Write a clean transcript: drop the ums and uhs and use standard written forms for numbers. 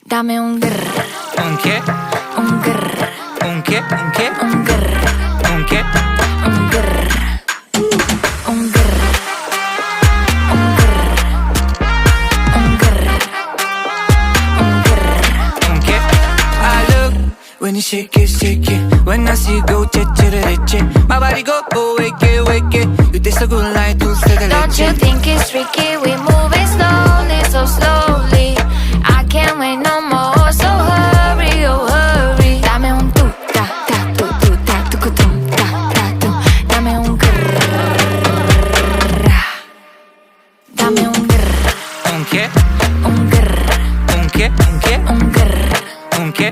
Dame un grr, ¿Un qué? un grr, ¿Un qué? ¿Un qué? un grr, ¿Un qué? un grr, un grr, un grr, un grr, un grr. ¿Un qué? I look when you shake it. When I see you go, che. My body go, wake it. You taste so good like dulce de Don't you leche. think it's tricky? We moving slowly, so slowly. I can't wait no more, so hurry, oh hurry. Dame un tu, ta, ta, tu, ta, tu, ta, ta, tu. Dame un grrr. Dame un grrr, ¿Un qué? un grrr, ¿Un qué? ¿Un qué? un grrr, ¿Un qué?